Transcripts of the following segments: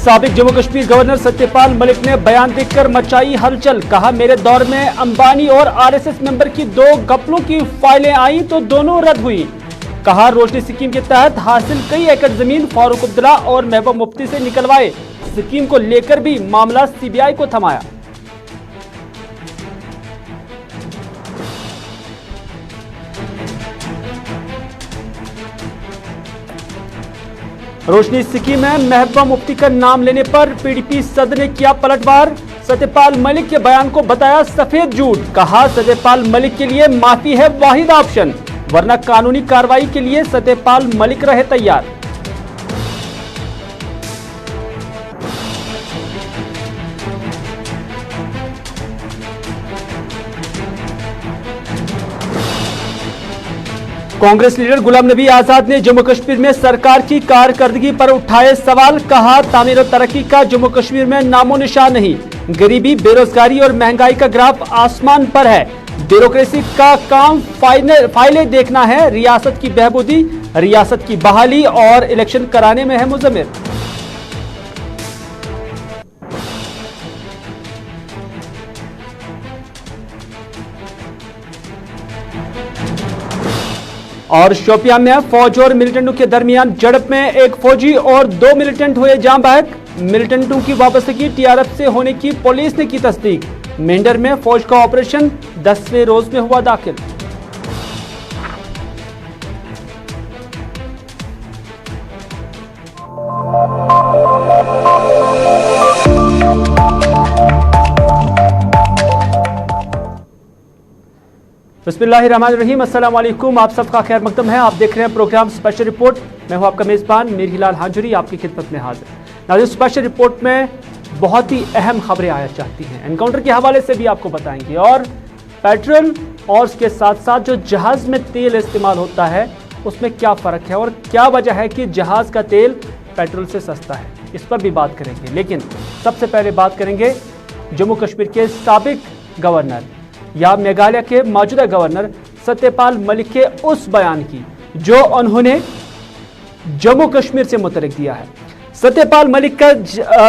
साबिक जम्मू कश्मीर गवर्नर सत्यपाल मलिक ने बयान देकर मचाई हलचल। कहा, मेरे दौर में अंबानी और आरएसएस मेंबर की 2 घपलों की फाइलें आई तो दोनों रद्द हुई। कहा, रोशनी स्कीम के तहत हासिल कई एकड़ जमीन फारूक अब्दुल्ला और महबूबा मुफ्ती से निकलवाए। स्कीम को लेकर भी मामला सीबीआई को थमाया। रोशनी स्कीम में महबूबा मुफ्ती का नाम लेने पर पीडीपी सदर ने किया पलटवार। सत्यपाल मलिक के बयान को बताया सफेद झूठ। कहा, सत्यपाल मलिक के लिए माफी है वाहिद ऑप्शन, वरना कानूनी कार्रवाई के लिए सत्यपाल मलिक रहे तैयार। कांग्रेस लीडर गुलाम नबी आजाद ने जम्मू कश्मीर में सरकार की कारकर्दगी पर उठाए सवाल। कहा, तामीर और तरक्की का जम्मू कश्मीर में नामो निशान नहीं। गरीबी, बेरोजगारी और महंगाई का ग्राफ आसमान पर है। ब्यूरोक्रेसी का काम फाइलें देखना है। रियासत की बहबूदी, रियासत की बहाली और इलेक्शन कराने में है मुजम्मिल। और शोपियां में फौज और मिलिटेंटों के दरमियान झड़प में एक फौजी और 2 मिलिटेंट हुए जान बहक। मिलिटेंटों की वापसी टीआरएफ से होने की पुलिस ने की तस्दीक। मेंढर में फौज का ऑपरेशन 10वें रोज में हुआ दाखिल। बिस्मिल्लाहिर्रहमानिर्रहीम, अस्सलाम वालेकुम। आप सबका खैर मकदम है। आप देख रहे हैं प्रोग्राम स्पेशल रिपोर्ट। मैं हूं आपका मेजबान मीर हिलाल हांजुरी, आपकी खिदमत में हाजिर। नाज़रीन, स्पेशल रिपोर्ट में बहुत ही अहम खबरें आया चाहती हैं। एनकाउंटर के हवाले से भी आपको बताएंगे और पेट्रोल और उसके साथ साथ जो जहाज में तेल इस्तेमाल होता है उसमें क्या फ़र्क है और क्या वजह है कि जहाज का तेल पेट्रोल से सस्ता है, इस पर भी बात करेंगे। लेकिन सबसे पहले बात करेंगे जम्मू कश्मीर के साबिक गवर्नर या मेघालय के मौजूदा गवर्नर सत्यपाल मलिक के उस बयान की जो उन्होंने जम्मू कश्मीर से मुतल्लिक दिया है। सत्यपाल मलिक का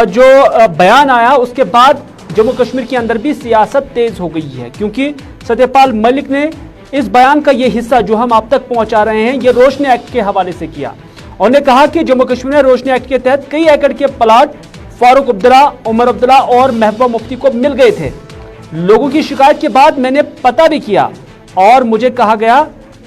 जो बयान आया उसके बाद जम्मू कश्मीर के अंदर भी सियासत तेज हो गई है, क्योंकि सत्यपाल मलिक ने इस बयान का ये हिस्सा जो हम आप तक पहुंचा रहे हैं ये रोशनी एक्ट के हवाले से किया। उन्होंने कहा कि जम्मू कश्मीर में रोशनी एक्ट के तहत कई एकड़ के प्लाट फारूक अब्दुल्ला, उमर अब्दुल्ला और महबूबा मुफ्ती को मिल गए थे। लोगों की शिकायत के बाद मैंने पता भी किया और मुझे कहा गया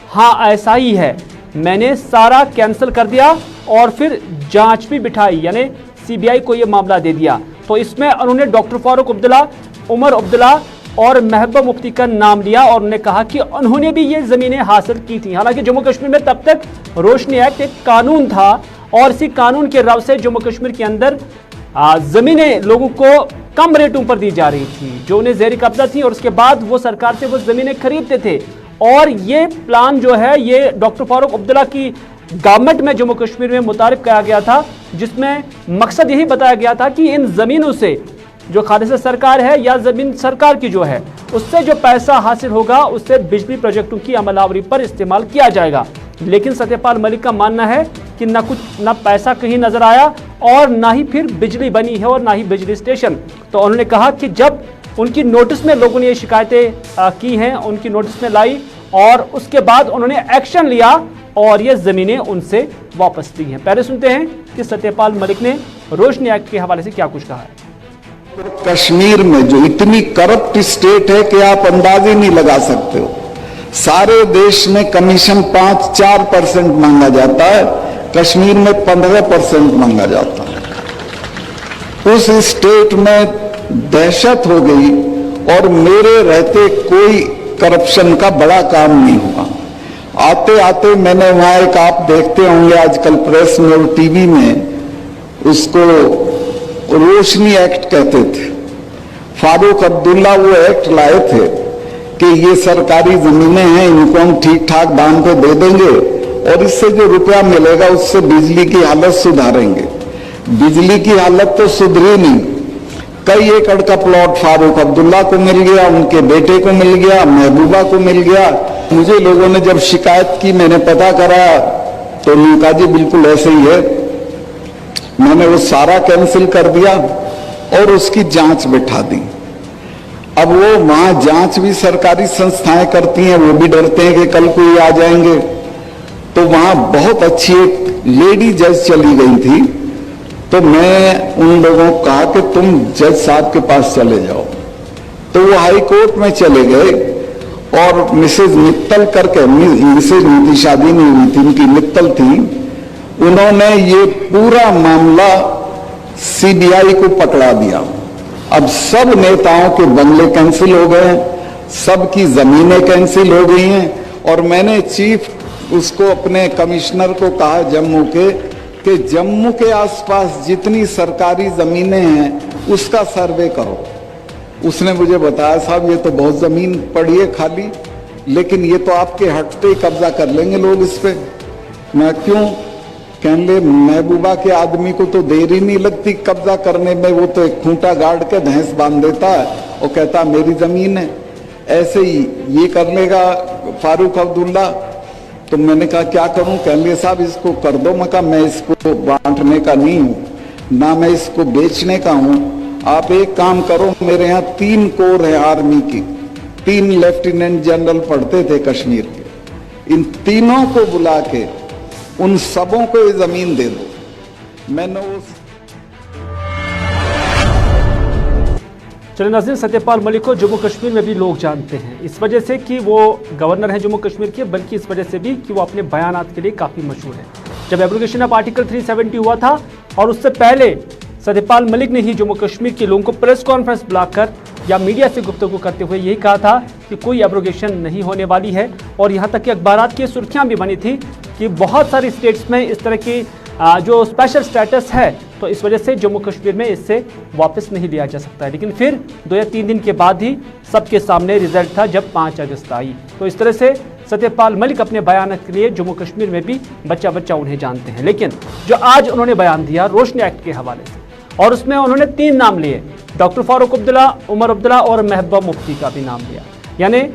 हाँ ऐसा ही है। मैंने सारा कैंसिल कर दिया और फिर जांच भी बिठाई, यानी सीबीआई को यह मामला दे दिया। तो इसमें उन्होंने डॉक्टर फारूक अब्दुल्ला, उमर अब्दुल्ला और महबूबा मुफ्ती का नाम लिया और उन्होंने कहा कि उन्होंने भी ये जमीनें हासिल की थी। हालांकि जम्मू कश्मीर में तब तक रोशनी एक्ट एक कानून था और इसी कानून के रव से जम्मू कश्मीर के अंदर जमीनें लोगों को कम रेटों पर दी जा रही थी जो उन्हें ज़ेर कब्जा थी और उसके बाद वो सरकार से वो ज़मीनें खरीदते थे। और ये प्लान जो है ये डॉक्टर फारूक अब्दुल्ला की गवर्नमेंट में जम्मू कश्मीर में मुतारिफ किया गया था, जिसमें मकसद यही बताया गया था कि इन ज़मीनों से जो खालिसा सरकार है या ज़मीन सरकार की जो है उससे जो पैसा हासिल होगा उससे बिजली प्रोजेक्टों की अमलावरी पर इस्तेमाल किया जाएगा। लेकिन सत्यपाल मलिक का मानना है कि ना पैसा कहीं नजर आया और ना ही फिर बिजली बनी है और ना ही बिजली स्टेशन। तो उन्होंने कहा कि जब उनकी नोटिस में लोगों ने ये शिकायतें की हैं, उनकी नोटिस में लाई और उसके बाद उन्होंने एक्शन लिया और ये जमीनें उनसे वापस ली हैं। पहले सुनते हैं कि सत्यपाल मलिक ने रोशनी एक्ट के हवाले से क्या कुछ कहा है। कश्मीर में जो इतनी करप्ट स्टेट है कि आप अंदाज ही नहीं लगा सकते हो। सारे देश में कमीशन 5-4% मांगा जाता है, कश्मीर में 15% मांगा जाता है। उस स्टेट में दहशत हो गई और मेरे रहते कोई करप्शन का बड़ा काम नहीं हुआ। आते आते मैंने वहां एक, आप देखते होंगे आजकल प्रेस में और टीवी में, उसको रोशनी एक्ट कहते थे। फारूक अब्दुल्ला वो एक्ट लाए थे कि ये सरकारी जमीनें हैं, इनको हम ठीक ठाक दाम पे दे देंगे और इससे जो रुपया मिलेगा उससे बिजली की हालत सुधारेंगे। बिजली की हालत तो सुधरी नहीं। कई एकड़ का प्लॉट फारूक अब्दुल्ला को मिल गया, उनके बेटे को मिल गया, महबूबा को मिल गया। मुझे लोगों ने जब शिकायत की, मैंने पता करा तो उन्होंने कहा जी बिल्कुल ऐसे ही है। मैंने वो सारा कैंसिल कर दिया और उसकी जांच बिठा दी। अब वो वहां जांच भी सरकारी संस्थाएं करती हैं, वो भी डरते हैं कि कल कोई आ जाएंगे। तो वहां बहुत अच्छी एक लेडी जज चली गई थी, तो मैं उन लोगों को कहा कि तुम जज साहब के पास चले जाओ। तो वो हाई कोर्ट में चले गए और मिसेज मित्तल करके, मिसेज उनकी शादी नहीं हुई थी, उनकी मित्तल थी, उन्होंने ये पूरा मामला सीबीआई को पकड़ा दिया। अब सब नेताओं के बंगले कैंसिल हो गए हैं, सबकी जमीनें कैंसिल हो गई हैं। और मैंने चीफ उसको अपने कमिश्नर को कहा जम्मू के कि जम्मू के आसपास जितनी सरकारी जमीनें हैं उसका सर्वे करो। उसने मुझे बताया साहब ये तो बहुत जमीन पड़ी है खाली, लेकिन ये तो आपके हटते ही कब्जा कर लेंगे लोग इस पे। मैं क्यों? कहने महबूबा के आदमी को तो देर ही नहीं लगती कब्जा करने में, वो तो एक खूंटा गाड़ के भैंस बांध देता है और कहता मेरी जमीन है। ऐसे ही ये कर लेगा फारूक अब्दुल्ला। तो मैंने कहा क्या करूं? कहने साहब इसको कर दो। मैं कहा मैं इसको बांटने का नहीं हूं, ना मैं इसको बेचने का हूं। आप एक काम करो, मेरे यहाँ 3 कोर है आर्मी की, 3 लेफ्टिनेंट जनरल पढ़ते थे कश्मीर के, इन तीनों को बुला के उन सबों को ये जमीन दे दो। मैंने उस चलिए नाज़रीन, सत्यपाल मलिक को जम्मू कश्मीर में भी लोग जानते हैं, इस वजह से कि वो गवर्नर हैं जम्मू कश्मीर के, बल्कि इस वजह से भी कि वो अपने बयानात के लिए काफ़ी मशहूर है। जब एब्रोगेशन ऑफ आर्टिकल 370 हुआ था और उससे पहले सत्यपाल मलिक ने ही जम्मू कश्मीर के लोगों को प्रेस कॉन्फ्रेंस बुलाकर या मीडिया से गुफ्तगू करते हुए यही कहा था कि कोई एब्रोगेशन नहीं होने वाली है। और यहाँ तक कि अखबारात की सुर्खियाँ भी बनी थी कि बहुत सारी स्टेट्स में इस तरह की जो स्पेशल स्टेटस है, तो इस वजह से जम्मू कश्मीर में इससे वापस नहीं लिया जा सकता है। लेकिन फिर 2 या 3 दिन के बाद ही सबके सामने रिजल्ट था जब 5 अगस्त आई। तो इस तरह से सत्यपाल मलिक अपने बयान के लिए जम्मू कश्मीर में भी बच्चा बच्चा उन्हें जानते हैं। लेकिन जो आज उन्होंने बयान दिया रोशनी एक्ट के हवाले से, और उसमें उन्होंने 3 नाम लिए, डॉक्टर फारूक अब्दुल्ला, उमर अब्दुल्ला और महबूबा मुफ्ती का भी नाम लिया। यानी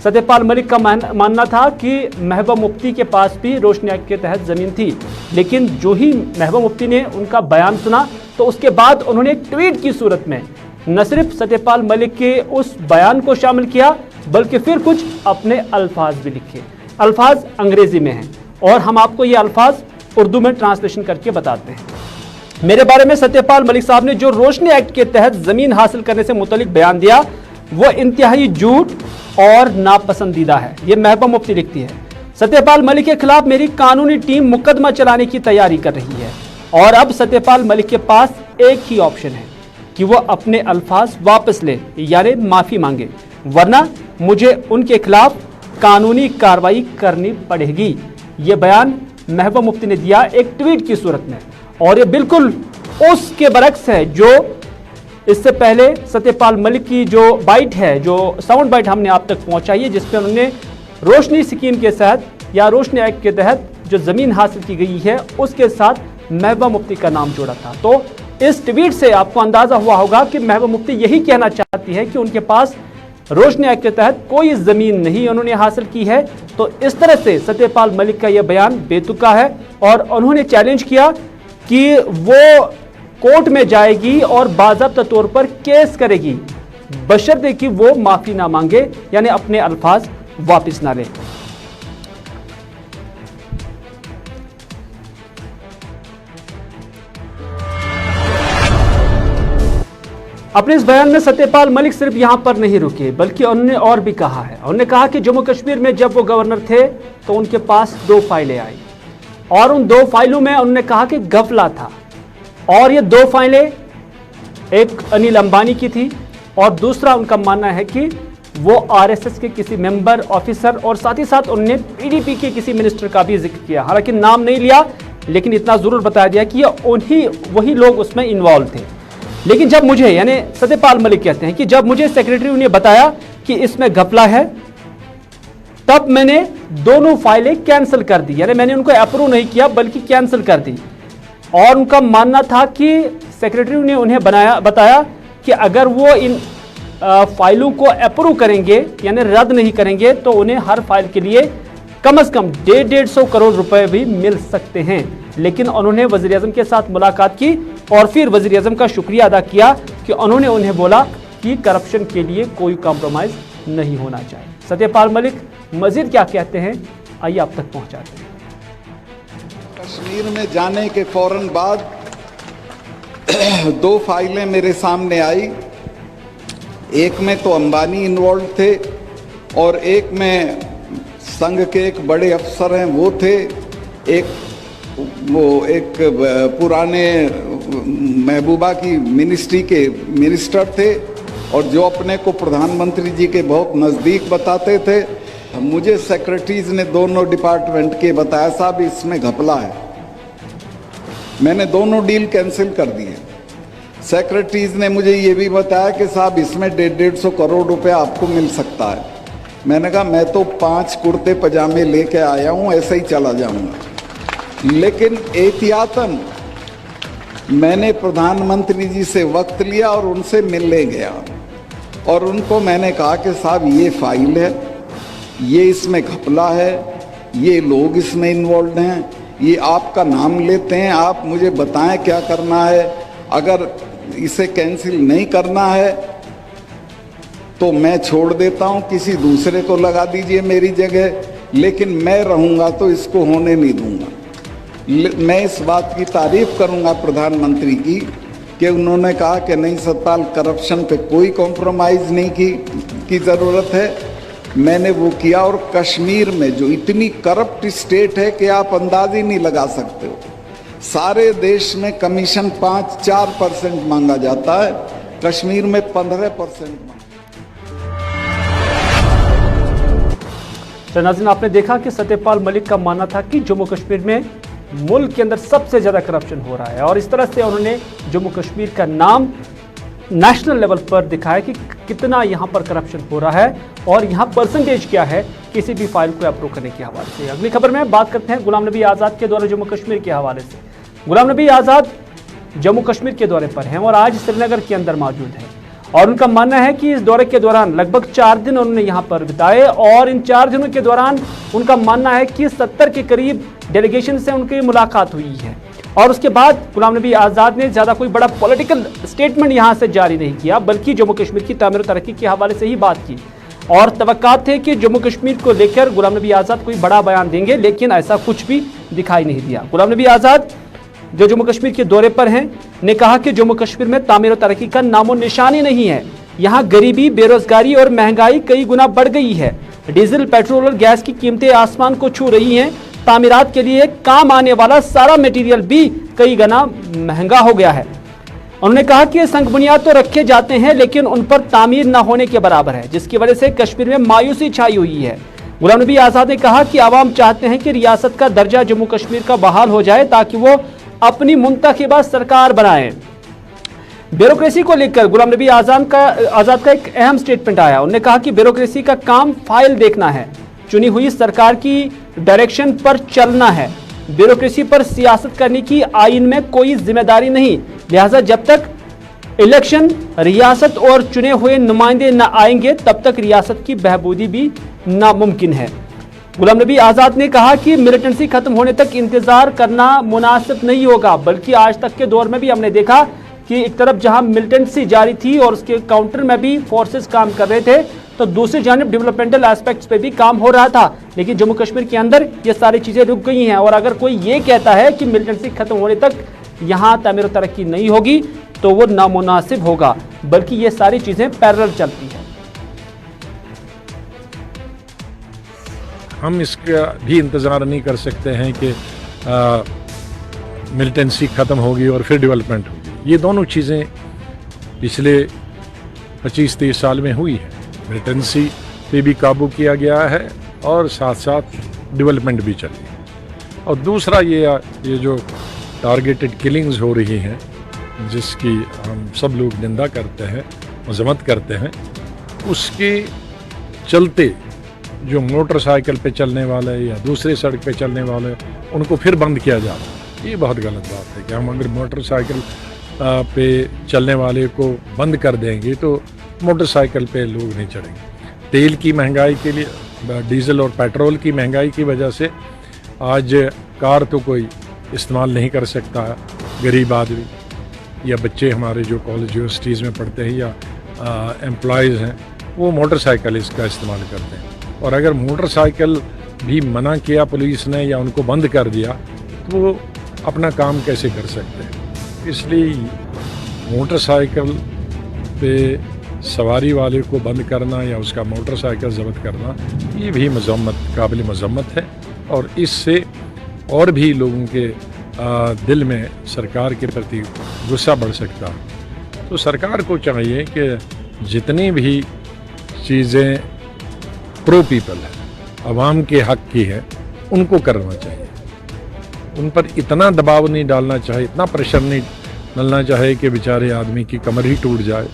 सत्यपाल मलिक का मानना था कि महबूबा मुफ्ती के पास भी रोशनी एक्ट के तहत ज़मीन थी, लेकिन जो ही महबूबा मुफ्ती ने उनका बयान सुना तो उसके बाद उन्होंने ट्वीट की सूरत में न सिर्फ सत्यपाल मलिक के उस बयान को शामिल किया, बल्कि फिर कुछ अपने अल्फाज भी लिखे। अल्फाज अंग्रेजी में हैं और हम आपको ये अल्फाज उर्दू में ट्रांसलेशन करके बताते हैं। मेरे बारे में सत्यपाल मलिक साहब ने जो रोशनी एक्ट के तहत जमीन हासिल करने से मुतालिक बयान दिया वो इंतहाई झूठ और नापसंदीदा है, ये महबूबा मुफ्ती लिखती है। सत्यपाल मलिक के खिलाफ मेरी कानूनी टीम मुकदमा चलाने की तैयारी कर रही है और अब सत्यपाल मलिक के पास एक ही ऑप्शन है कि वो अपने अल्फाज वापस ले, यानी माफी मांगे, वरना मुझे उनके खिलाफ कानूनी कार्रवाई करनी पड़ेगी। ये बयान महबूबा मुफ्ती ने दिया एक ट्वीट की सूरत में, और ये बिल्कुल उसके बरक्स है जो इससे पहले सत्यपाल मलिक की जो बाइट है, जो साउंड बाइट हमने आप तक पहुंचाई है, जिसपे उन्होंने रोशनी स्कीम के तहत या रोशनी एक्ट के तहत जो ज़मीन हासिल की गई है उसके साथ महबूबा मुफ्ती का नाम जोड़ा था। तो इस ट्वीट से आपको अंदाज़ा हुआ होगा कि महबूबा मुफ्ती यही कहना चाहती है कि उनके पास रोशनी एक्ट के तहत कोई ज़मीन नहीं उन्होंने हासिल की है। तो इस तरह से सत्यपाल मलिक का यह बयान बेतुका है और उन्होंने चैलेंज किया कि वो कोर्ट में जाएगी और बाज़ाब्ता तौर पर केस करेगी, बशर्ते कि वो माफी ना मांगे, यानी अपने अल्फाज वापस ना ले। अपने इस बयान में सत्यपाल मलिक सिर्फ यहां पर नहीं रुके, बल्कि उन्होंने और भी कहा है। उन्होंने कहा कि जम्मू कश्मीर में जब वो गवर्नर थे तो उनके पास 2 फाइलें आई और उन 2 फाइलों में उन्होंने कहा कि घपला था, और ये 2 फाइलें एक अनिल अंबानी की थी और दूसरा उनका मानना है कि वो आरएसएस के किसी मेंबर ऑफिसर और साथ ही साथ उन्होंने पीडीपी के किसी मिनिस्टर का भी जिक्र किया। हालांकि नाम नहीं लिया, लेकिन इतना जरूर बताया दिया कि ये वही लोग उसमें इन्वॉल्व थे। लेकिन जब मुझे, यानी सत्यपाल मलिक कहते हैं कि जब मुझे सेक्रेटरी ने बताया कि इसमें घपला है, तब मैंने दोनों फाइलें कैंसिल कर दी, यानी मैंने उनको अप्रूव नहीं किया बल्कि कैंसिल कर दी। और उनका मानना था कि सेक्रेटरी ने उन्हें बताया कि अगर वो इन फाइलों को अप्रूव करेंगे यानी रद्द नहीं करेंगे तो उन्हें हर फाइल के लिए कम से कम 150 करोड़ रुपए भी मिल सकते हैं। लेकिन उन्होंने वज़ीर-ए-आज़म के साथ मुलाकात की और फिर वज़ीर-ए-आज़म का शुक्रिया अदा किया कि उन्होंने उन्हें बोला कि करप्शन के लिए कोई कॉम्प्रोमाइज़ नहीं होना चाहिए। सत्यपाल मलिक मजीद क्या कहते हैं, आइए आप तक पहुंचाते हैं। कश्मीर में जाने के फौरन बाद 2 फाइलें मेरे सामने आई। एक में तो अंबानी इन्वॉल्व थे और एक में संघ के एक बड़े अफसर हैं वो थे, एक पुराने महबूबा की मिनिस्ट्री के मिनिस्टर थे और जो अपने को प्रधानमंत्री जी के बहुत नज़दीक बताते थे। मुझे सेक्रेटरीज ने दोनों डिपार्टमेंट के बताया साहब इसमें घपला है। मैंने दोनों डील कैंसिल कर दिए। सेक्रेटरीज ने मुझे ये भी बताया कि साहब इसमें 150 करोड़ रुपए आपको मिल सकता है। मैंने कहा मैं तो 5 कुर्ते पजामे लेके आया हूँ, ऐसे ही चला जाऊंगा। लेकिन एहतियातन मैंने प्रधानमंत्री जी से वक्त लिया और उनसे मिलने गया और उनको मैंने कहा कि साहब ये फाइल है, ये इसमें घपला है, ये लोग इसमें इन्वॉल्व हैं, ये आपका नाम लेते हैं, आप मुझे बताएं क्या करना है। अगर इसे कैंसिल नहीं करना है तो मैं छोड़ देता हूं, किसी दूसरे को लगा दीजिए मेरी जगह, लेकिन मैं रहूंगा तो इसको होने नहीं दूंगा। मैं इस बात की तारीफ करूंगा प्रधानमंत्री कि उन्होंने कहा कि नहीं सतपाल, करप्शन पे कोई कॉम्प्रोमाइज़ नहीं की ज़रूरत है। मैंने वो किया और कश्मीर में जो इतनी करप्ट स्टेट है कि आप अंदाज ही नहीं लगा सकते हो। सारे देश में कमीशन 5-4% मांगा जाता है, कश्मीर में 15%। तो नाज़रीन, आपने देखा कि सत्यपाल मलिक का मानना था कि जम्मू कश्मीर में मुल्क के अंदर सबसे ज़्यादा करप्शन हो रहा है और इस तरह से उन्होंने जम्मू कश्मीर का नाम नेशनल लेवल पर दिखाया कि कितना यहाँ पर करप्शन हो रहा है और यहाँ परसेंटेज क्या है किसी भी फाइल को अप्रूव करने के हवाले से। अगली खबर में बात करते हैं गुलाम नबी आज़ाद के दौरे जम्मू कश्मीर के हवाले से। गुलाम नबी आज़ाद जम्मू कश्मीर के दौरे पर हैं और आज श्रीनगर के अंदर मौजूद हैं और उनका मानना है कि इस दौरे के दौरान लगभग 4 दिन उन्होंने यहाँ पर बिताए और इन 4 दिनों के दौरान उनका मानना है कि 70 के करीब डेलीगेशन से उनकी मुलाकात हुई है और उसके बाद गुलाम नबी आज़ाद ने ज़्यादा कोई बड़ा पॉलिटिकल स्टेटमेंट यहाँ से जारी नहीं किया, बल्कि जम्मू कश्मीर की तामीर तरक्की के हवाले से ही बात की और तवक्कात थे कि जम्मू कश्मीर को लेकर गुलाम नबी आज़ाद कोई बड़ा बयान देंगे, लेकिन ऐसा कुछ भी दिखाई नहीं दिया। गुलाम नबी आज़ाद जो जम्मू कश्मीर के दौरे पर हैं ने कहा कि जम्मू कश्मीर में तामीर और तरक्की का नामो निशानी नहीं है। यहाँ गरीबी, बेरोजगारी और महंगाई कई गुना बढ़ गई है। डीजल, पेट्रोल और गैस की कीमतें आसमान को छू रही हैं। तामीरात के लिए काम आने वाला सारा मटेरियल भी कई गुना महंगा हो गया है। उन्होंने कहा कि संग बुनियाद तो रखे जाते हैं लेकिन उन पर तामीर न होने के बराबर है, जिसकी वजह से कश्मीर में मायूसी छाई हुई है। गुलाम नबी आज़ाद ने कहा कि आवाम चाहते हैं कि रियासत का दर्जा जम्मू कश्मीर का बहाल हो जाए ताकि वो अपनी मुंतखबा सरकार बनाएं। ब्यूरोक्रेसी को लेकर गुलाम नबी आज़ाद का एक अहम स्टेटमेंट आया। उन्होंने कहा कि ब्यूरोक्रेसी का काम फाइल देखना है, चुनी हुई सरकार की डायरेक्शन पर चलना है। ब्यूरोक्रेसी पर सियासत करने की आईन में कोई जिम्मेदारी नहीं, लिहाजा जब तक इलेक्शन, रियासत और चुने हुए नुमाइंदे न आएंगे तब तक रियासत की बहबूदी भी नामुमकिन है। गुलाम नबी आज़ाद ने कहा कि मिलिटेंसी खत्म होने तक इंतजार करना मुनासिब नहीं होगा, बल्कि आज तक के दौर में भी हमने देखा कि एक तरफ जहां मिलिटेंसी जारी थी और उसके काउंटर में भी फोर्सेस काम कर रहे थे, तो दूसरी जानिब डेवलपमेंटल एस्पेक्ट्स पे भी काम हो रहा था। लेकिन जम्मू कश्मीर के अंदर ये सारी चीज़ें रुक गई हैं और अगर कोई ये कहता है कि मिलिटेंसी खत्म होने तक यहाँ तामीर और तरक्की नहीं होगी तो वो नामुनासिब होगा, बल्कि ये सारी चीज़ें पैरेलल चलती हैं। हम इसका भी इंतज़ार नहीं कर सकते हैं कि मिलिटेंसी ख़त्म होगी और फिर डेवलपमेंट होगी। ये दोनों चीज़ें पिछले 25-30 साल में हुई है। मिलिटेंसी पे भी काबू किया गया है और साथ साथ डेवलपमेंट भी चली है। और दूसरा ये जो टारगेटेड किलिंग्स हो रही हैं, जिसकी हम सब लोग निंदा करते हैं, मजम्मत करते हैं, उसके चलते जो मोटरसाइकिल पे चलने वाले या दूसरे सड़क पे चलने वाले उनको फिर बंद किया जा रहा है। ये बहुत गलत बात है कि हम अगर मोटरसाइकिल पे चलने वाले को बंद कर देंगे तो मोटरसाइकिल पे लोग नहीं चढ़ेंगे। तेल की महंगाई के लिए, डीजल और पेट्रोल की महंगाई की वजह से आज कार तो कोई इस्तेमाल नहीं कर सकता गरीब आदमी या बच्चे हमारे जो कॉलेज यूनिवर्सिटीज़ में पढ़ते हैं या एम्प्लॉयज़ हैं, वो मोटरसाइकिल इसका इस्तेमाल करते हैं। और अगर मोटरसाइकिल भी मना किया पुलिस ने या उनको बंद कर दिया तो वो अपना काम कैसे कर सकते हैं। इसलिए मोटरसाइकिल पे सवारी वाले को बंद करना या उसका मोटरसाइकिल ज़ब्त करना, ये भी काबिल मज़म्मत है और इससे और भी लोगों के दिल में सरकार के प्रति गुस्सा बढ़ सकता है। तो सरकार को चाहिए कि जितनी भी चीज़ें प्रो पीपल है, आवाम के हक की है, उनको करना चाहिए। उन पर इतना दबाव नहीं डालना चाहिए, इतना प्रेशर नहीं डालना चाहिए कि बेचारे आदमी की कमर ही टूट जाए।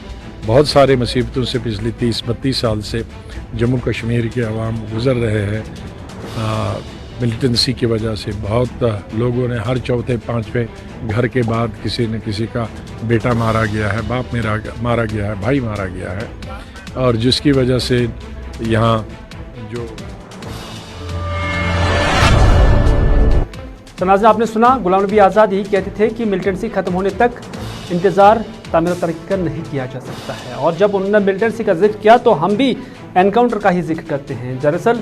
बहुत सारे मुसीबतों से पिछले 30-32 साल से जम्मू कश्मीर के अवाम गुज़र रहे हैं। मिलिटेंसी की वजह से बहुत लोगों ने हर चौथे पाँचवें घर के बाद किसी न किसी का बेटा मारा गया है, बाप मारा गया है, भाई मारा गया है, और जिसकी वजह से यहाँ जो नाज़रीन, आपने सुना गुलाम नबी आज़ाद यही कहते थे कि मिलिटेंसी खत्म होने तक इंतज़ार तामीर तरक्की का नहीं किया जा सकता है। और जब उन्होंने मिलिटेंसी का जिक्र किया तो हम भी एनकाउंटर का ही जिक्र करते हैं। दरअसल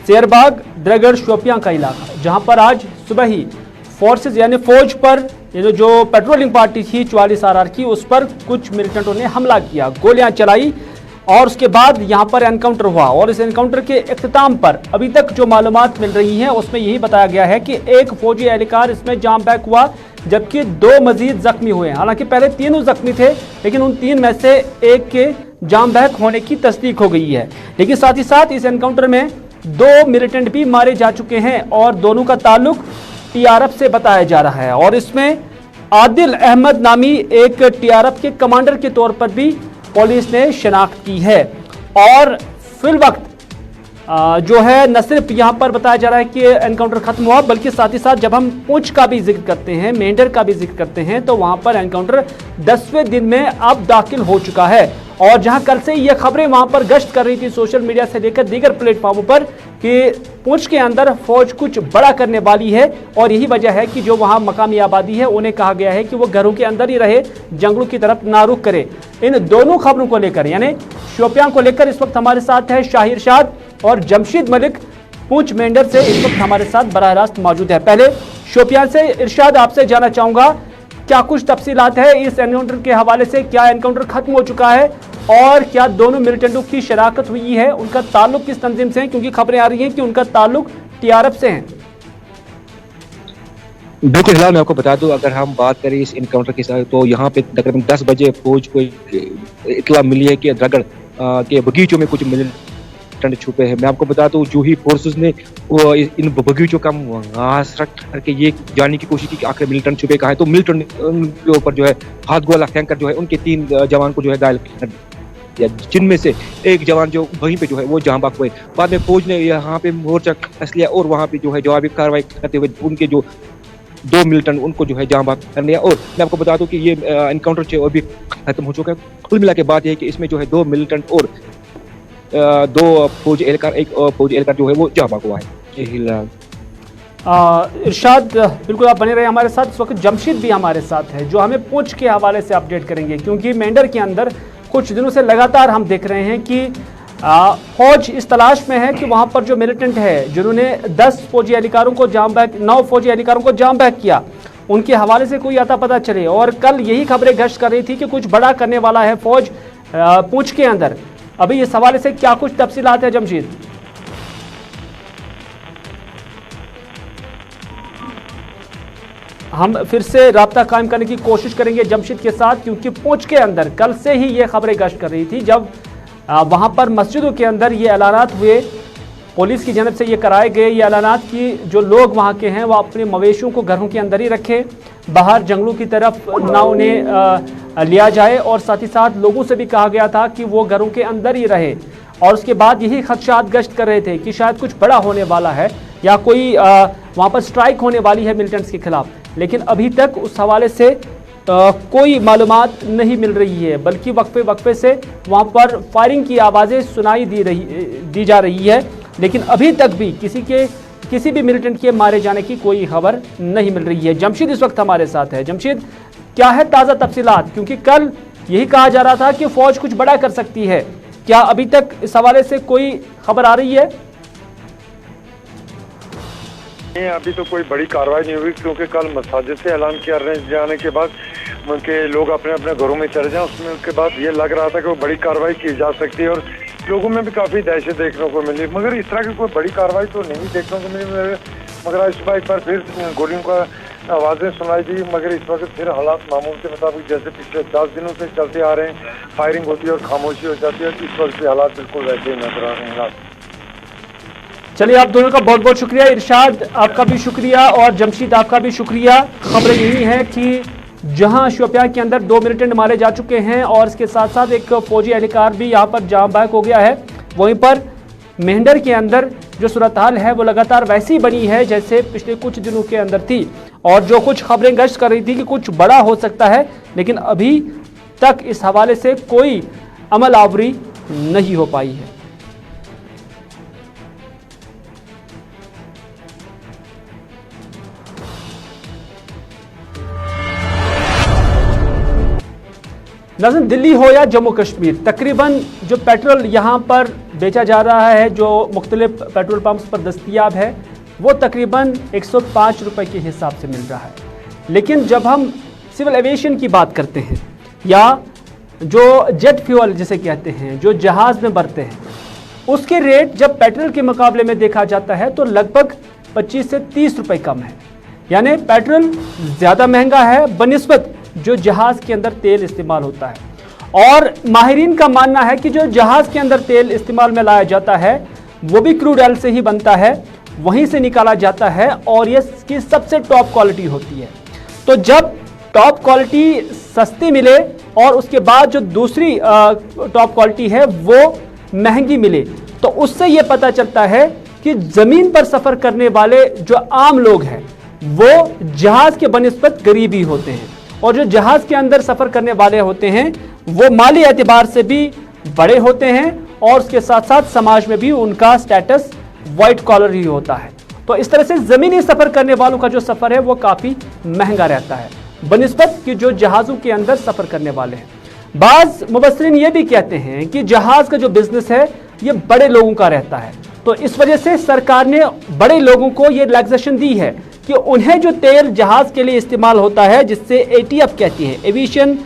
शेरबाग द्रगड़ शोपियां का इलाका, जहां पर आज सुबह ही फोर्सेज यानी फौज पर जो पेट्रोलिंग पार्टी थी 44 RR की, उस पर कुछ मिलिटेंटों ने हमला किया, गोलियां चलाई और उसके बाद यहां पर एनकाउंटर हुआ। और इस एनकाउंटर के इख्तिताम पर अभी तक जो मालूमात मिल रही हैं उसमें यही बताया गया है कि एक फौजी एहलकार इसमें जाम बैक हुआ, जबकि 2 मजीद जख्मी हुए। हालांकि पहले तीनों जख्मी थे, लेकिन उन 3 में से एक के जाम बैक होने की तस्दीक हो गई है। लेकिन साथ ही साथ इस एनकाउंटर में 2 मिलिटेंट भी मारे जा चुके हैं और दोनों का ताल्लुक TRF से बताया जा रहा है। और इसमें आदिल अहमद नामी एक TRF के कमांडर के तौर पर भी पुलिस ने शनाख्त की है। और फिल वक्त जो है न सिर्फ यहाँ पर बताया जा रहा है कि एनकाउंटर खत्म हुआ, बल्कि साथ ही साथ जब हम पुंछ का भी जिक्र करते हैं, मेंढर का भी जिक्र करते हैं, तो वहां पर एनकाउंटर 10वें दिन में अब दाखिल हो चुका है। और जहां कल से ये खबरें वहां पर गश्त कर रही थी सोशल मीडिया से लेकर दीगर प्लेटफॉर्मों पर कि पुंछ के अंदर फौज कुछ बड़ा करने वाली है। और यही वजह है कि जो वहां मकामी आबादी है उन्हें कहा गया है कि वो घरों के अंदर ही रहे, जंगलों की तरफ ना रुख करे। इन दोनों खबरों को लेकर यानी शोपियां को लेकर इस वक्त हमारे साथ है शाहिर शाद और जमशीद मलिक पुंछ मेंढर से इस वक्त हमारे साथ बराह रास्त मौजूद है। पहले शोपियां से इरशाद आपसे जानना चाहूंगा, क्या कुछ तफसीलात है इस एनकाउंटर के हवाले से? क्या एनकाउंटर खत्म हो चुका है और क्या दोनों मिलिटेंटों की शराकत हुई है? उनका ताल्लुक किस तंजीम से है? क्योंकि खबरें आ रही हैं कि उनका ताल्लुक TRF से है। बिल्कुल हिलाल, मैं आपको बता दूं, अगर हम बात करें इस इनकाउंटर के साथ, तो यहाँ पे तकरीबन 10 बजे फौज को इत्तला मिली है कि द्रगड़ के बगीचों में कुछ मिलिटेंट छुपे हैं। मैं आपको बता दूं, जो ही फोर्सेस ने इन बगीचों का मुहासरा करके ये जानने की कोशिश की कि आखिर मिलिटेंट छुपे कहाँ है, तो मिलिटेंट के ऊपर जो है हाथ गोला फेंक कर जो है उनके 3 जवान को जो है घायल कर दिया, जिनमें से एक जवान जो वहीं पे जो है वो जाँ बाक हुए। बाद में फौज ने यहाँ पे मोर्चा कस लिया और वहाँ पे जो है जवाबी कार्रवाई करते हुए उनके जो 2 मिलिटेंट उनको जो है जाँ बाक कर लिया। और मैं आपको बता दूं कि ये एनकाउंटर जो अभी खत्म हो चुका है। कुल मिला के बात यह है कि इसमें जो है 2 मिलिटेंट और 2 फौजी एहलकार, एक फौजी एहलकार जो है वो जाँ बाक हुआ है। इरशाद, बिल्कुल आप बने रहे हमारे साथ। इस वक्त जमशीद भी हमारे साथ है जो हमें पुंछ के हवाले से अपडेट करेंगे, क्योंकि मेंढर के अंदर कुछ दिनों से लगातार हम देख रहे हैं कि फौज इस तलाश में है कि वहां पर जो मिलिटेंट है जिन्होंने 10 फौजी एहलकारों को जाम बैक 9 फौजी एहलकारों को जाम बैक किया, उनके हवाले से कोई अता पता चले। और कल यही खबरें गश्त कर रही थी कि कुछ बड़ा करने वाला है फौज पुंछ के अंदर। अभी इस हवाले से क्या कुछ तफसीलात है जमशीद? हम फिर से राब्ता कायम करने की कोशिश करेंगे जमशीद के साथ, क्योंकि पुंछ के अंदर कल से ही ये खबरें गश्त कर रही थी जब वहां पर मस्जिदों के अंदर ये ऐलानात हुए, पुलिस की जानब से ये कराए गए ये ऐलानात कि जो लोग वहां के हैं वो अपने मवेशियों को घरों के अंदर ही रखें, बाहर जंगलों की तरफ ना उन्हें लिया जाए। और साथ ही साथ लोगों से भी कहा गया था कि वो घरों के अंदर ही रहे। और उसके बाद यही खदशात गश्त कर रहे थे कि शायद कुछ बड़ा होने वाला है या कोई वहाँ पर स्ट्राइक होने वाली है मिलिटेंट्स के खिलाफ। लेकिन अभी तक उस हवाले से कोई मालूमात नहीं मिल रही है, बल्कि वक्फे वक्फे से वहाँ पर फायरिंग की आवाज़ें सुनाई दी जा रही है। लेकिन अभी तक भी किसी के किसी भी मिलिटेंट के मारे जाने की कोई खबर नहीं मिल रही है। जमशीद इस वक्त हमारे साथ है। जमशीद, क्या है ताज़ा तफसीलात, क्योंकि कल यही कहा जा रहा था कि फौज कुछ बड़ा कर सकती है, क्या अभी तक इस हवाले से कोई खबर आ रही है? नहीं, अभी तो कोई बड़ी कार्रवाई नहीं हुई, क्योंकि कल मसाजिद से ऐलान किया जाने के बाद उनके लोग अपने अपने घरों में चले जाएं, उसमें उसके बाद ये लग रहा था कि वो बड़ी कार्रवाई की जा सकती है और लोगों में भी काफ़ी दहशत देखने को मिली, मगर इस तरह की कोई बड़ी कार्रवाई तो नहीं देखने को मिली। मगर आज सुबह एक बार फिर गोलियों का आवाज़ें सुनाई दी, मगर इस वक्त फिर हालात मामूल के मुताबिक जैसे पिछले 10 दिनों से चलते आ रहे हैं, फायरिंग होती है और खामोशी हो जाती है। इस वक्त भी हालात बिल्कुल वैसे ही नजर आ रहे हैं। चलिए, आप दोनों का बहुत बहुत शुक्रिया। इरशाद, आपका भी शुक्रिया और जमशीद, आपका भी शुक्रिया। खबरें यही है कि जहां शोपियां के अंदर 2 मिलिटेंट मारे जा चुके हैं और इसके साथ साथ एक फौजी एहलकार भी यहां पर जाम बैक हो गया है, वहीं पर मेहंडर के अंदर जो सूरत हाल है वो लगातार वैसी बनी है जैसे पिछले कुछ दिनों के अंदर थी, और जो कुछ खबरें गश्त कर रही थी कि कुछ बड़ा हो सकता है, लेकिन अभी तक इस हवाले से कोई अमल आवरी नहीं हो पाई है। नाज़रीन, दिल्ली हो या जम्मू कश्मीर, तकरीबन जो पेट्रोल यहाँ पर बेचा जा रहा है, जो मुख्तलिफ पेट्रोल पंप्स पर दस्तयाब है, वो तकरीबन 105 रुपये के हिसाब से मिल रहा है। लेकिन जब हम सिविल एविएशन की बात करते हैं या जो जेट फ्यूल जिसे कहते हैं, जो जहाज़ में बरते हैं, उसके रेट जब पेट्रोल के मुकाबले में देखा जाता है तो लगभग 25 से 30 रुपये कम है। यानी पेट्रोल ज़्यादा महंगा है बनिस्बत जो जहाज़ के अंदर तेल इस्तेमाल होता है। और माहिरीन का मानना है कि जो जहाज़ के अंदर तेल इस्तेमाल में लाया जाता है वो भी क्रूड ऑयल से ही बनता है, वहीं से निकाला जाता है और ये इसकी सबसे टॉप क्वालिटी होती है। तो जब टॉप क्वालिटी सस्ती मिले और उसके बाद जो दूसरी टॉप क्वालिटी है वो महंगी मिले, तो उससे ये पता चलता है कि ज़मीन पर सफ़र करने वाले जो आम लोग हैं वो जहाज़ के बनिस्बत गरीब ही होते हैं, और जो जहाज़ के अंदर सफ़र करने वाले होते हैं वो माली एतबार से भी बड़े होते हैं और उसके साथ साथ समाज में भी उनका स्टेटस वाइट कॉलर ही होता है। तो इस तरह से ज़मीनी सफ़र करने वालों का जो सफ़र है वो काफ़ी महंगा रहता है बनिस्बत कि जो जहाज़ों के अंदर सफ़र करने वाले हैं। बाज़ मुबस्सिरीन ये भी कहते हैं कि जहाज़ का जो बिज़नेस है ये बड़े लोगों का रहता है, तो इस वजह से सरकार ने बड़े लोगों को ये रिलैक्सेशन दी है कि उन्हें जो तेल जहाज़ के लिए इस्तेमाल होता है, जिससे एटीएफ कहती है, एविएशन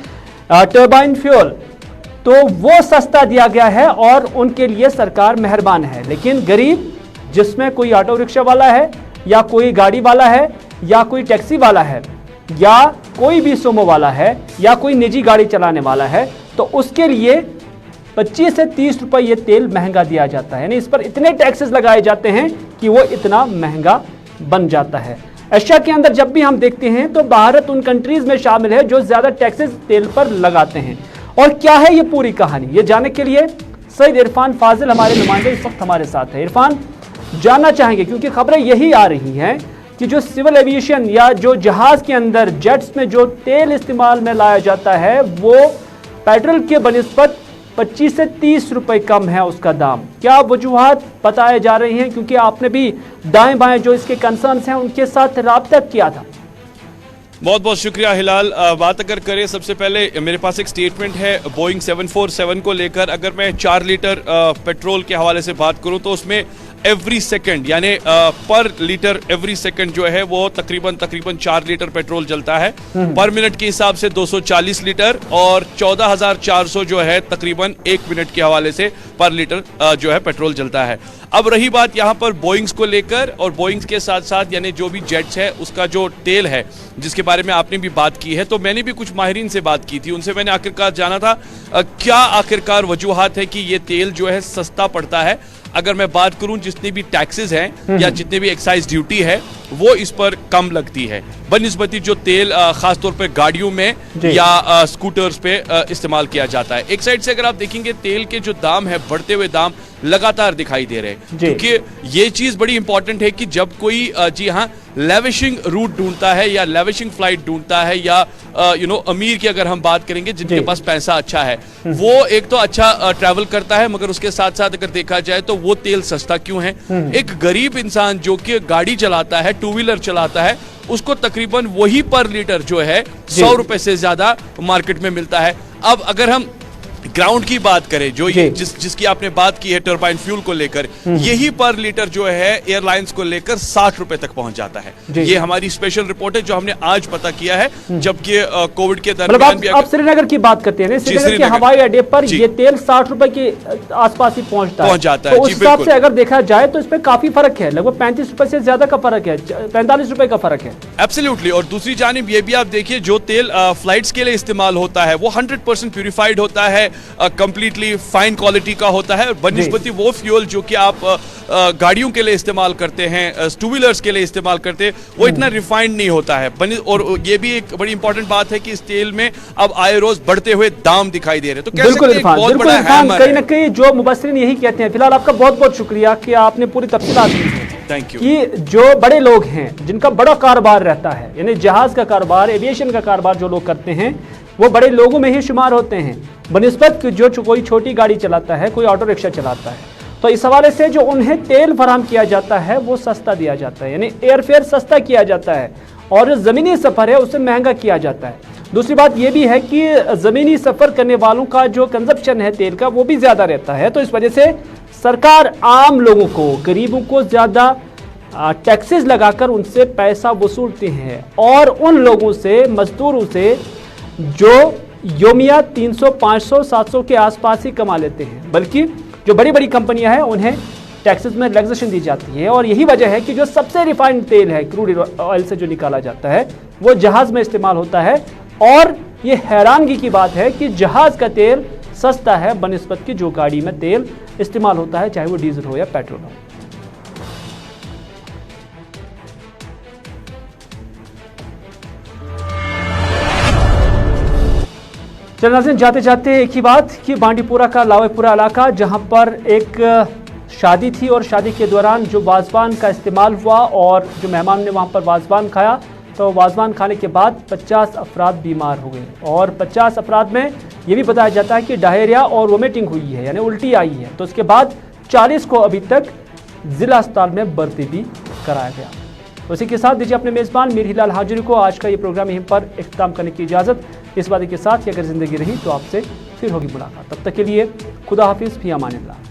टर्बाइन फ्यूल, तो वो सस्ता दिया गया है और उनके लिए सरकार मेहरबान है। लेकिन गरीब, जिसमें कोई ऑटो रिक्शा वाला है या कोई गाड़ी वाला है या कोई टैक्सी वाला है या कोई भी सोमो वाला है या कोई निजी गाड़ी चलाने वाला है, तो उसके लिए 25 से 30 रुपए ये तेल महंगा दिया जाता है। यानी इस पर इतने टैक्सेस लगाए जाते हैं कि वो इतना महंगा बन जाता है। एशिया के अंदर जब भी हम देखते हैं तो भारत उन कंट्रीज में शामिल है जो ज्यादा टैक्सेस तेल पर लगाते हैं। और क्या है ये पूरी कहानी, ये जानने के लिए सईद इरफान फाजिल हमारे नुमाइंदे इस वक्त हमारे साथ है। इरफान, जानना चाहेंगे क्योंकि खबरें यही आ रही हैं कि जो सिविल एविएशन या जो जहाज के अंदर जेट्स में जो तेल इस्तेमाल में लाया जाता है वो पेट्रोल के बनिस्बत 25 से 30 रुपए कम है उसका दाम। क्या वजूहात बताए जा रही हैं, क्योंकि आपने भी दाएं बाएं जो इसके कंसर्न्स हैं उनके साथ राब्ता किया था? बहुत बहुत शुक्रिया हिलाल। बात अगर करें, सबसे पहले मेरे पास एक स्टेटमेंट है बोइंग 747 को लेकर। अगर मैं 4 लीटर पेट्रोल के हवाले से बात करूं तो उसमें एवरी सेकंड यानी पर लीटर एवरी सेकंड जो है वो तकरीबन 4 लीटर पेट्रोल जलता है। पर मिनट के हिसाब से 240 लीटर और 14,400 जो है तकरीबन 1 मिनट के हवाले से पर लीटर जो है पेट्रोल जलता है। अब रही बात यहाँ पर बोइंग्स को लेकर, और बोइंग्स के साथ साथ यानी जो भी जेट्स है उसका जो तेल है जिसके बारे में आपने भी बात की है, तो मैंने भी कुछ माहिरीन से बात की थी, उनसे मैंने आखिरकार जाना था क्या आखिरकार वजूहात है कि ये तेल जो है सस्ता पड़ता है। अगर मैं बात करूं जितने भी टैक्सेस हैं या जितने भी एक्साइज ड्यूटी है वो इस पर कम लगती है बनिस्बती जो तेल खासतौर पे गाड़ियों में या स्कूटर्स पे इस्तेमाल किया जाता है। एक साइड से अगर आप देखेंगे तेल के जो दाम है, बढ़ते हुए दाम लगातार दिखाई दे रहे हैं। जी। क्योंकि ये चीज बड़ी इंपॉर्टेंट है कि जब कोई जी हाँ लेविशिंग रूट ढूंढता है या लेविशिंग फ्लाइट ढूंढता है या अमीर की अगर हम बात करेंगे जिनके पास पैसा अच्छा है, वो एक तो अच्छा ट्रैवल करता है, मगर उसके साथ साथ अगर देखा जाए तो वो तेल सस्ता क्यों है। एक गरीब इंसान जो कि गाड़ी चलाता है, टू व्हीलर चलाता है, उसको तकरीबन वही पर लीटर जो है 100 रुपए से ज्यादा मार्केट में मिलता है। अब अगर हम ग्राउंड की बात करें, जो ये जिसकी आपने बात की है टर्बाइन फ्यूल को लेकर, यही पर लीटर जो है एयरलाइंस को लेकर 60 रुपए तक पहुंच जाता है। ये हमारी स्पेशल रिपोर्ट है जो हमने आज पता किया है, जबकि कोविड के दरमियान भी आप श्रीनगर की बात करते हैं, श्रीनगर के हवाई अड्डे पर ये तेल 60 रुपए के आसपास ही पहुंच जाता है। तो उस हिसाब से अगर देखा जाए तो इसमें काफी फर्क है, लगभग 35 रुपए से ज्यादा का फर्क है, 45 रुपए का फर्क है। एब्सोल्युटली। और दूसरी जानिब ये भी आप देखिए, जो तेल फ्लाइट्स के लिए इस्तेमाल होता है वो 100% प्यूरिफाइड होता है, कंप्लीटली फाइन क्वालिटी का होता है, बनिस्बती वो फ्यूल जो कि आप गाड़ियों के लिए इस्तेमाल करते हैं, टू व्हीलर्स के लिए इस्तेमाल करते हैं, वो इतना रिफाइंड नहीं होता है। और ये भी एक बड़ी इंपॉर्टेंट बात है कि इस तेल में अब आए रोज बढ़ते हुए दाम दिखाई दे रहे हैं। तो कह सकते हैं एक बहुत बड़ा हैमर है। कहीं ना कहीं जो मुबस्सिरीन यही कहते हैं। फिलहाल आपका बहुत बहुत शुक्रिया कि आपने पूरी तफसीलात दी। Thank you. कि जो बड़े लोग हैं जिनका बड़ा कारोबार रहता है, यानी जहाज का कारोबार, एविएशन का कारोबार जो लोग करते हैं, वो बड़े लोगों में ही शुमार होते हैं बनिस्बत जो कोई छोटी गाड़ी चलाता है, कोई ऑटो रिक्शा चलाता है। तो इस हवाले से जो उन्हें तेल फराहम किया जाता है वो सस्ता दिया जाता है, यानी एयरफेयर सस्ता किया जाता है, और जो ज़मीनी सफ़र है उसे महंगा किया जाता है। दूसरी बात यह भी है कि ज़मीनी सफ़र करने वालों का जो कंजप्शन है तेल का वो भी ज़्यादा रहता है। तो इस वजह से सरकार आम लोगों को, गरीबों को ज़्यादा टैक्सेस लगाकर उनसे पैसा वसूलती हैं, और उन लोगों से, मजदूरों से जो योमिया 300, 500, 700 के आसपास ही कमा लेते हैं, बल्कि जो बड़ी बड़ी कंपनियां हैं उन्हें टैक्सेस में रिलैक्सेशन दी जाती है। और यही वजह है कि जो सबसे रिफाइंड तेल है क्रूड ऑयल से जो निकाला जाता है वो जहाज में इस्तेमाल होता है। और ये हैरानगी की बात है कि जहाज का तेल सस्ता है बनिस्बत की जो गाड़ी में तेल इस्तेमाल होता है, चाहे वो डीजल हो या पेट्रोल हो। चलिए नाज़रीन, जाते जाते एक ही बात कि बांडीपुरा का लावेपुरा इलाका, जहां पर एक शादी थी और शादी के दौरान जो वाजवान का इस्तेमाल हुआ और जो मेहमान ने वहां पर वाजवान खाया, तो वाजवान खाने के बाद 50 अफराद बीमार हो गए, और 50 अफराद में ये भी बताया जाता है कि डायरिया और वोमिटिंग हुई है, यानी उल्टी आई है। तो उसके बाद 40 को अभी तक जिला अस्पताल में भर्ती भी कराया गया। उसी के साथ दीजिए अपने मेज़बान मीर हिलाल हाजिरी को आज का ये प्रोग्राम यहीं पर इख्तिताम करने की इजाज़त। इस बात के साथ कि अगर ज़िंदगी रही तो आपसे फिर होगी मुलाकात। तब तक के लिए खुदा हाफिज़, फी अमानिल्लाह।